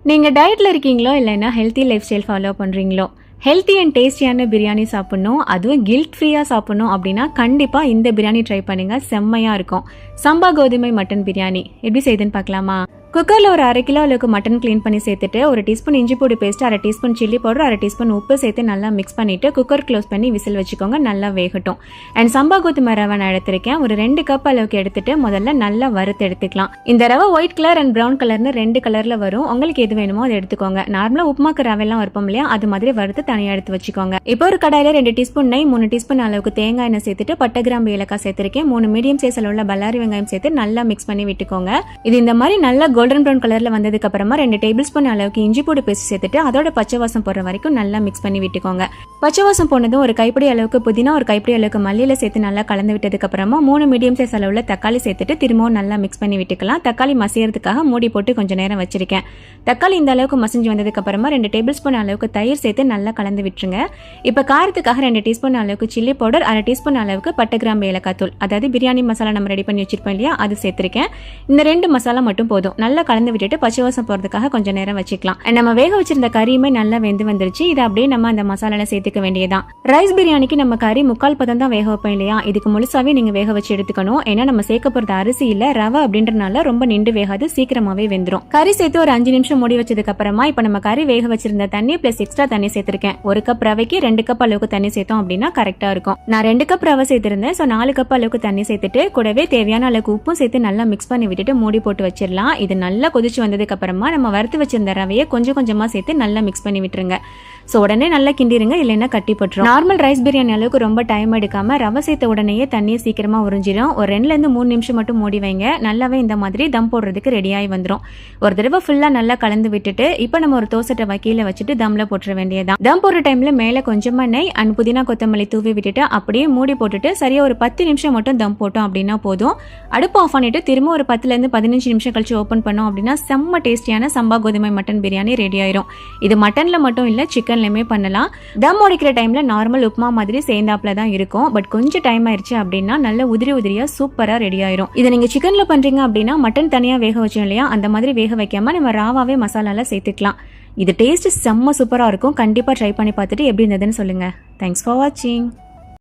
நீங்கள் டயட்டில் இருக்கீங்களோ இல்லைன்னா ஹெல்த்தி லைஃப் ஸ்டைல் ஃபாலோ பண்ணுறீங்களோ, ஹெல்த்தி அண்ட் டேஸ்டியான பிரியாணி சாப்பிட்ணும், அதுவும் கில்ட் ஃப்ரீயாக சாப்பிட்ணும் அப்படின்னா கண்டிப்பாக இந்த பிரியாணி ட்ரை பண்ணுங்கள். செம்மையாக இருக்கும். சம்பா கோதுமை மட்டன் பிரியாணி எப்படி செய்யுதுன்னு பார்க்கலாமா? குக்கரில் ஒரு 1/2 கிலோ அளவுக்கு மட்டன் க்ளீன் பண்ணி சேர்த்துட்டு 1 டீஸ்பூன் இஞ்சி பூடி paste, 1/2 teaspoon chilli powder, 1/2 teaspoon உப்பு சேர்த்து நல்லா மிக்ஸ் பண்ணிவிட்டு குக்கர் க்ளோஸ் பண்ணி விசில் வச்சுக்கோங்க. நல்லா வேகட்டும். அண்ட் சம்பா கோதுமை ரவை நான் எடுத்திருக்கேன். ஒரு 2 கப் அளவுக்கு எடுத்துட்டு முதல்ல நல்லா வறுத்து எடுத்துக்கலாம். இந்த ரவை ஒயிட் கலர் அண்ட் ப்ரௌன் கலர்னு 2 கலரில் வரும். உங்களுக்கு எது வேணுமோ அதை எடுத்துக்கோங்க. நார்மலாக உப்புமாக்கு ரவையெல்லாம் வைப்போம் இல்லையா, அது மாதிரி வறுத்து தனியாக எடுத்து வச்சுக்கோங்க. இப்போ ஒரு கடாயில் 2 டீஸ்பூன் நெய், 3 டீஸ்பூன் அளவுக்கு தேங்காய் எண்ணெய் சேர்த்துட்டு பட்டை கிராம்பு ஏலக்காய் சேர்த்திருக்கேன். 3 மீடியம் சைஸில் உள்ள பல்லாரி வெங்காயம் சேர்த்து நல்லா மிக்ஸ் பண்ணி விட்டுக்கோங்க. இது இந்த மாதிரி நல்லா கோல்டன் ப்ரௌன் கலரில் வந்ததுக்கு அப்புறமா 2 டேபிள் ஸ்பூன் அளவுக்கு இஞ்சி பூடி பேஸ்ட் சேர்த்துட்டு அதோட பச்சை வாசம் போற வரைக்கும் நல்லா மிக்ஸ் பண்ணி விட்டுக்கோங்க. பச்சை வாசம் போனதும் ஒரு கைப்பிடி அளவுக்கு புதினா, ஒரு கைப்பிடி அளவுக்கு மல்லியில சேர்த்து நல்லா கலந்து விட்டதுக்கு அப்புறமா 3 மீடியம் சைஸ் அளவுல தக்காளி சேர்த்துட்டு திரும்பவும் நல்லா மிக்ஸ் பண்ணி விட்டுக்கலாம். தக்காளி மசியறதுக்காக மூடி போட்டு கொஞ்சம் நேரம் வச்சிருக்கேன். தக்காளி இந்த அளவுக்கு மசிஞ்சு வந்ததுக்கு அப்புறமா 2 டேபிள் ஸ்பூன் அளவுக்கு தயிர் சேர்த்து நல்லா கலந்து விட்டுருங்க. இப்போ காரத்துக்காக 2 டீஸ்பூன் அளவுக்கு சில்லி பவுடர், 1/2 டீஸ்பூன் அளவுக்கு பட்டை கிராம்பு ஏலக்காய் தூள், அதாவது பிரியாணி மசாலா நம்ம ரெடி பண்ணி வச்சிருப்போம் இல்லையா, அது சேர்த்திருக்கேன். இந்த 2 மசாலா மட்டும் போதும். நல்லா கலந்து விட்டுட்டு பச்சை வாசம் போறதுக்காக கொஞ்சம் நேரம் வச்சுக்கலாம். நம்ம வேக வச்சிருந்த கறியுமே நல்லா வெந்து வந்துருச்சு. இதை அப்படியே நம்ம அந்த மசாலால சேர்த்துக்க வேண்டியதான். ரைஸ் பிரியாணிக்கு நம்ம கறி 3/4 பதம் தான் வேக வைப்போம் இல்லையா, இதுக்கு முழுசாவே நீங்க வேக வச்சு எடுத்துக்கணும். ஏன்னா நம்ம சேர்க்க போறது அரிசி இல்ல ரவை அப்படின்றனால ரொம்ப நின்று வேகாது, சீக்கிரமாவே வெந்துடும். கறி சேர்த்து ஒரு 5 நிமிஷம் மூடி வச்சதுக்கு அப்புறமா இப்ப நம்ம கறி வேக வச்சிருந்த தண்ணி பிளஸ் எக்ஸ்ட்ரா தண்ணி சேர்த்திருக்கேன். 1 கப் ரவைக்கு 2 கப் அளவுக்கு தண்ணி சேர்த்தோம் அப்படின்னா கரெக்டா இருக்கும். நான் 2 கப் ரவை சேர்த்திருந்தேன். 4 கப் அளவுக்கு தண்ணி சேர்த்துட்டு கூடவே தேவையான அளவுக்கு உப்பும் சேர்த்து நல்லா மிக்ஸ் பண்ணி விட்டுட்டு மூடி போட்டு வச்சிடலாம். இது நல்லா கொதிச்சு வந்ததுக்கு அப்புறமா நம்ம வறுத்து வச்சிருந்த ரவையை கொஞ்சம் கொஞ்சமா சேர்த்து நல்லா மிக்ஸ் பண்ணி விட்டுருங்க. ஸோ உடனே நல்லா கிண்டிருங்க, இல்லைன்னா கட்டி பட்டுரும். நார்மல் ரைஸ் பிரியாணி அளவுக்கு ரொம்ப டைம் எடுக்காம ரவை சேர்த்த உடனேயே தண்ணியை சீக்கிரமா உறிஞ்சிடும். ஒரு 2-3 நிமிஷம் மட்டும் மூடி வைங்க. நல்லாவே இந்த மாதிரி தம் போடுறதுக்கு ரெடியாகி வந்துடும். ஒரு தடவை ஃபுல்லா நல்லா கலந்து விட்டுட்டு இப்போ நம்ம ஒரு தோசை டவா கீழே வச்சுட்டு தம்ல போட்டுற வேண்டியதான். தம் போடுற டைம்ல மேல கொஞ்சமா நெய் அண்ட் புதினா கொத்தமல்லி தூவி விட்டுட்டு அப்படியே மூடி போட்டுட்டு சரியா ஒரு 10 நிமிஷம் மட்டும் தம் போட்டோம் அப்படின்னா போதும். அடுப்பு ஆஃப் பண்ணிட்டு திரும்ப ஒரு 10-15 நிமிஷம் கழிச்சு ஓப்பன் பண்ணோம் அப்படின்னா செம்ம டேஸ்டியான சம்பா கோதுமை மட்டன் பிரியாணி ரெடி ஆயிரும். இது மட்டன்ல மட்டும் இல்ல, சிக்கன்லயுமே பண்ணலாம். தம் உடைக்கிற டைம்ல நார்மல் உப்புமா மாதிரி சேர்ந்தாப்ல தான் இருக்கும். பட் கொஞ்சம் டைம் ஆயிருச்சு அப்படின்னா நல்ல உதிரி உதிரியா சூப்பரா ரெடி ஆயிரும். இதை நீங்க சிக்கன்ல பண்றீங்க அப்படின்னா மட்டன் தனியா வேக வச்சோம் இல்லையா, அந்த மாதிரி வேக வைக்காம நம்ம ராவாவே மசாலால சேர்த்துக்கலாம். இது டேஸ்ட் செம்ம சூப்பரா இருக்கும். கண்டிப்பா ட்ரை பண்ணி பார்த்துட்டு எப்படி இருந்ததுன்னு சொல்லுங்க. தேங்க்ஸ் ஃபார் வாட்சிங்.